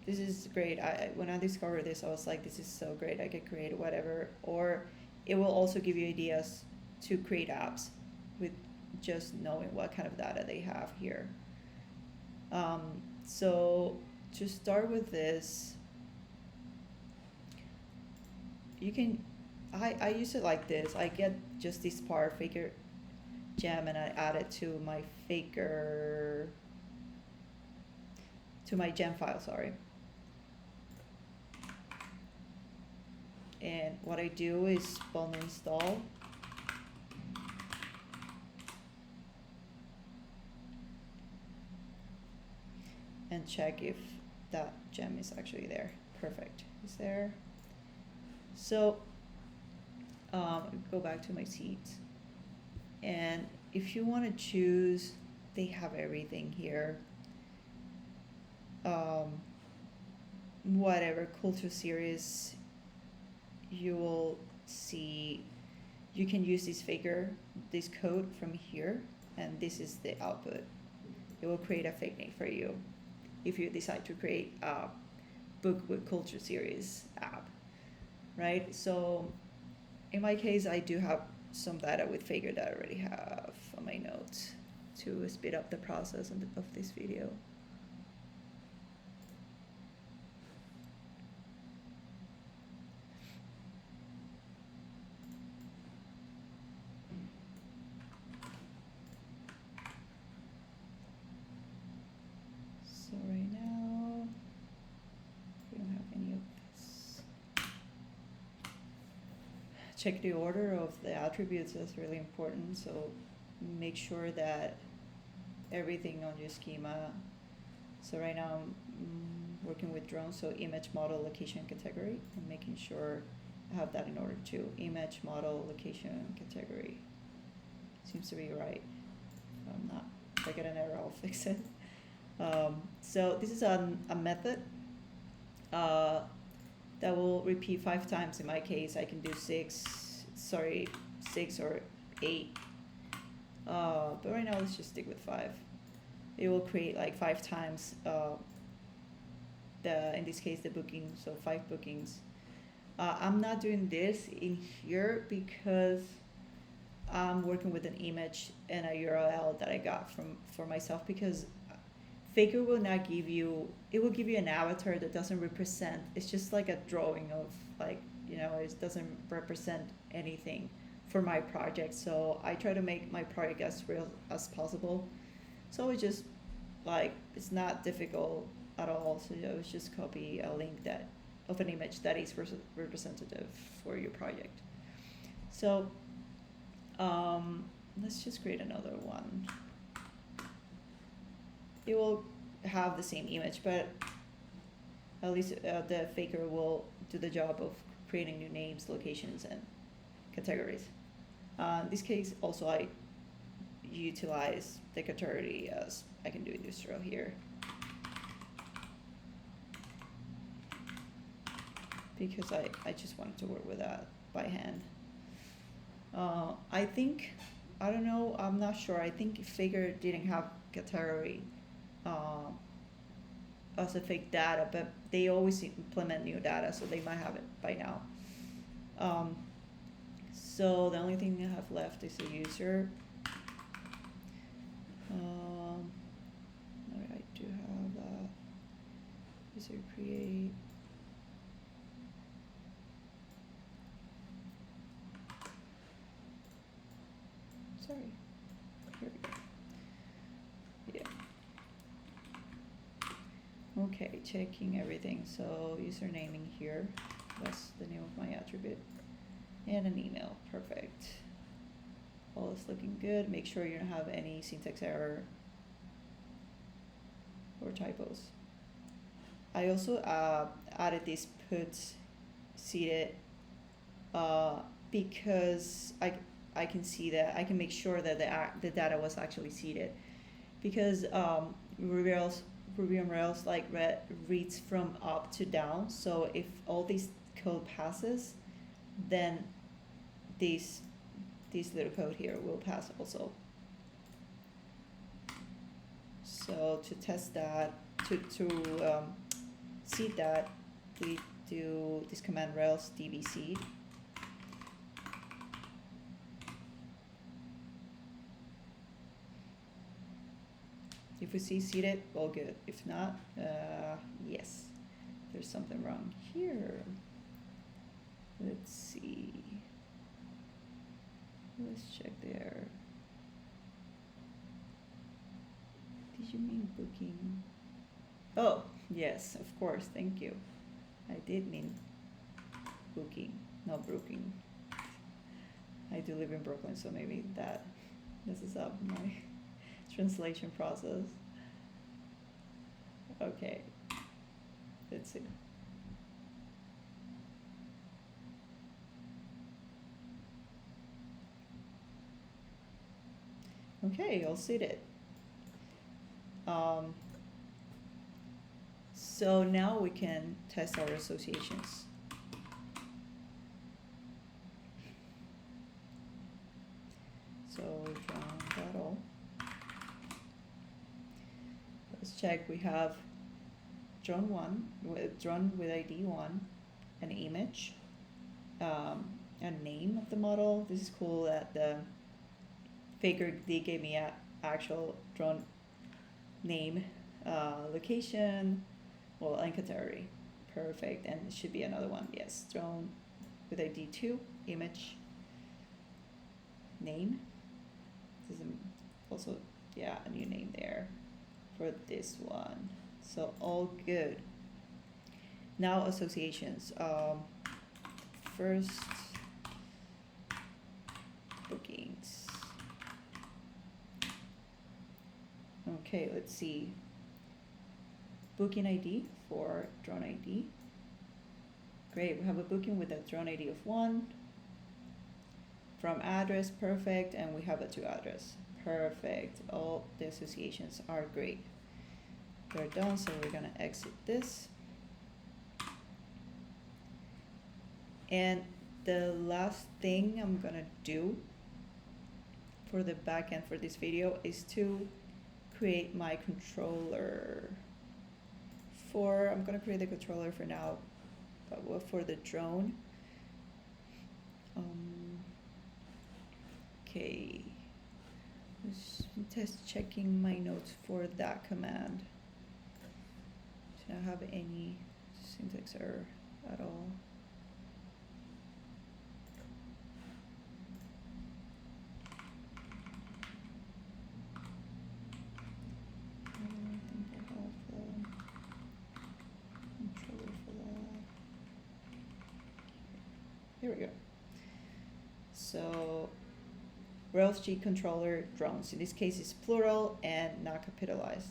this is great. When I discovered this, I was like, this is so great. I could create whatever, or it will also give you ideas to create apps with just knowing what kind of data they have here. So to start with this, you can, I use it like this. I get just this part faker gem and I add it to my faker, to my gem file, sorry. And what I do is bundle install. And check if that gem is actually there. Perfect, is there. So go back to my seeds. And if you want to choose, they have everything here. Whatever culture series you will see, you can use this code from here, and this is the output. It will create a fake name for you if you decide to create a book with culture series app, right? So in my case, I do have some data with faker that I already have on my notes to speed up the process of this video. So right now, we don't have any of this. Check the order of the attributes, that's really important. So make sure that everything on your schema. So right now I'm working with drones, so image, model, location, category, and making sure I have that in order too. Image, model, location, category. Seems to be right. If I'm not, if I get an error, I'll fix it. So this is a method that will repeat 5 times. In my case, I can do 6 or 8. But right now, let's just stick with 5. It will create like 5 times in this case, the booking, so 5 bookings. I'm not doing this in here because I'm working with an image and a URL that I got for myself, because Faker will not give you, it will give you an avatar that doesn't represent, it's just like a drawing of like, you know, it doesn't represent anything for my project. So I try to make my project as real as possible. So it's just like, it's not difficult at all. So I was just copy a link that of an image that is representative for your project. So let's just create another one. It will have the same image, but at least the faker will do the job of creating new names, locations, and categories. In this case, also I utilize the category as I can do in distro here, because I just wanted to work with that by hand. I think, I don't know, I'm not sure. I think Faker didn't have category as a fake data, but they always implement new data, so they might have it by now. So the only thing I have left is a user. I do have user create. Sorry, here we go. Yeah. Okay, checking everything. So username in here, that's the name of my attribute, and an email. Perfect. All is looking good. Make sure you don't have any syntax error or typos. I also added this put seated because I can see that I can make sure that the data was actually seated, because Ruby on Rails like reads from up to down. So if all this code passes, then this little code here will pass also. So to test that, seed that, we do this command rails db seed. If we see seeded, all good. If not, yes, there's something wrong here. Let's see. Let's check there. Did you mean booking? Oh, yes, of course, thank you. I did mean booking, not brooking. I do live in Brooklyn, so maybe that messes up my translation process. Okay, let's see. Okay, all seated. So now we can test our associations. So drone that all. Let's check. We have drone with ID 1, an image, a name of the model. This is cool that the Faker they gave me a actual drone name, location, well, and category. Perfect. And it should be another one. Yes, drone with ID 2, image, name. This is also, yeah, a new name there for this one. So all good. Now associations. First, bookings. Okay, let's see. Booking ID for drone ID. Great, we have a booking with a drone ID of 1. From address, perfect, and we have a to address. Perfect. All the associations are great. They're done, so we're gonna exit this. And the last thing I'm gonna do for the backend for this video is to create my controller. I'm gonna create the controller for now, but for the drone. Okay, just checking my notes for that command. Should not have any syntax error at all. Here we go. So Rails G controller drones. In this case, it's plural and not capitalized.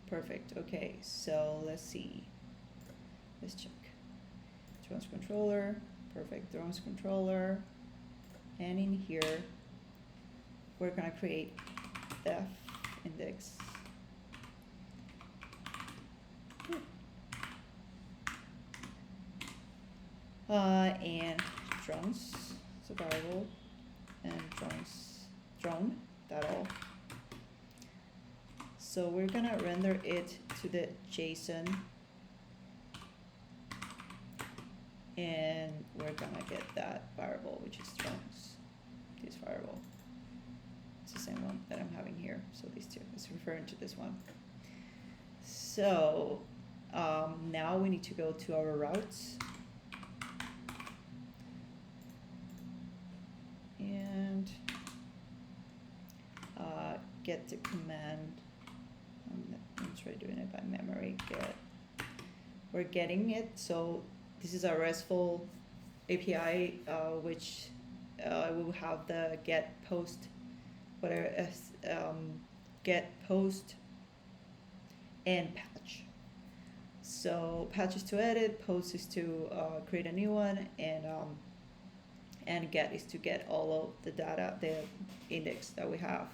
Perfect. Okay, so let's see. Let's check. Drones controller. Perfect. Drones controller. And in here, we're gonna create def index. And drones, survival, and drone, that all. So we're gonna render it to the JSON, and we're gonna get that variable, which is drones, this variable. It's the same one that I'm having here, so these two, it's referring to this one. So now we need to go to our routes. And get the command. Let me try doing it by memory. We're getting it. So this is a RESTful API, which will have the get post, whatever, get post and patch. So patch is to edit, post is to create a new one, and get is to get all of the data, the index that we have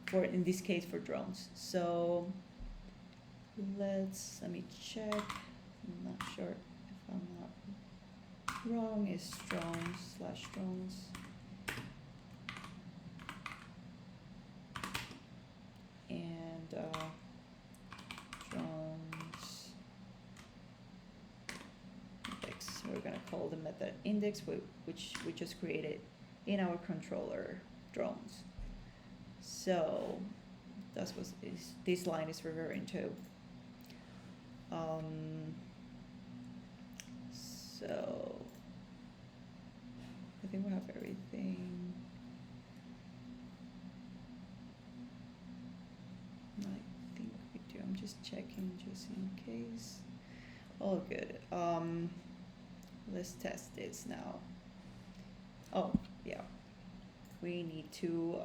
for, in this case, for drones. So let me check. I'm not sure if I'm not wrong. Is drones /drones. call the method index, which we just created in our controller drones. So that's what this line is referring to. So I think we have everything. I think we do. I'm just checking just in case. All good. Let's test this now. Oh, yeah. We need to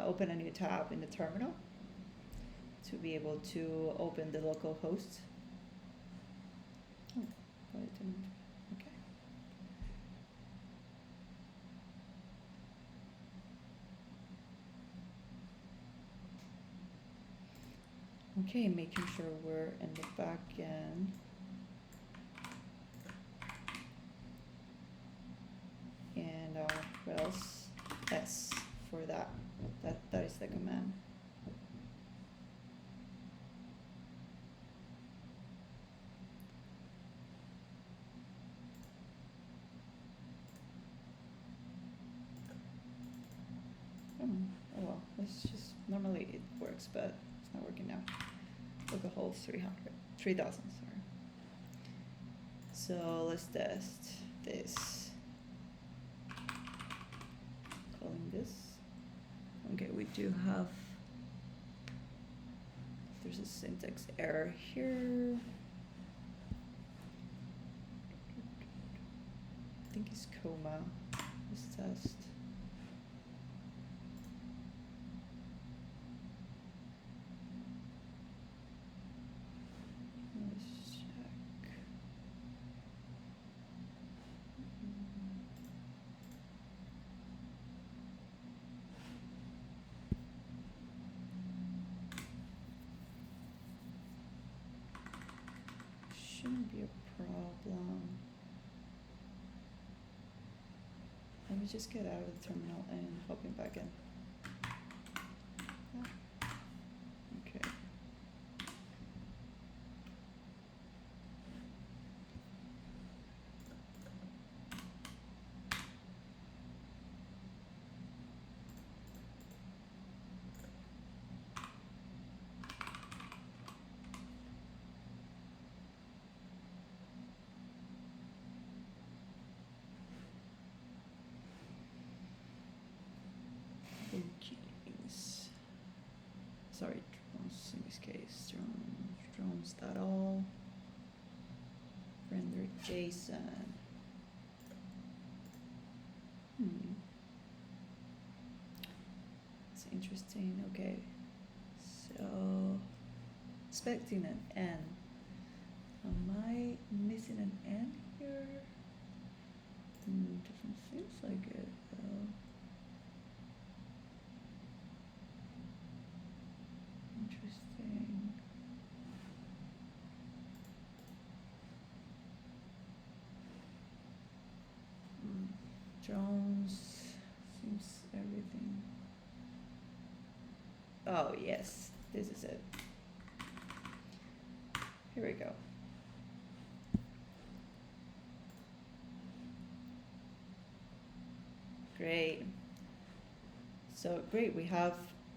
open a new tab in the terminal to be able to open the local host. Oh, but it didn't. Okay. Okay, making sure we're in the back end. And what else? S for that. That is the command. Oh well, let's just, normally it works, but it's not working now. Localhost 3000, sorry. So let's test this. Calling this. Okay, we do have, there's a syntax error here. I think it's coma. Let's test. Let's check. Shouldn't be a problem. Let me just get out of the terminal and hop in back in. Yeah. Okay. Bookings. Sorry, drones in this case. Drones.all. Render JSON. It's interesting. Okay. So expecting an N. Am I missing an N here? Doesn't seem like it though. Interesting. Drones seems everything. Oh yes, this is it. Here we go. Great. So great, we have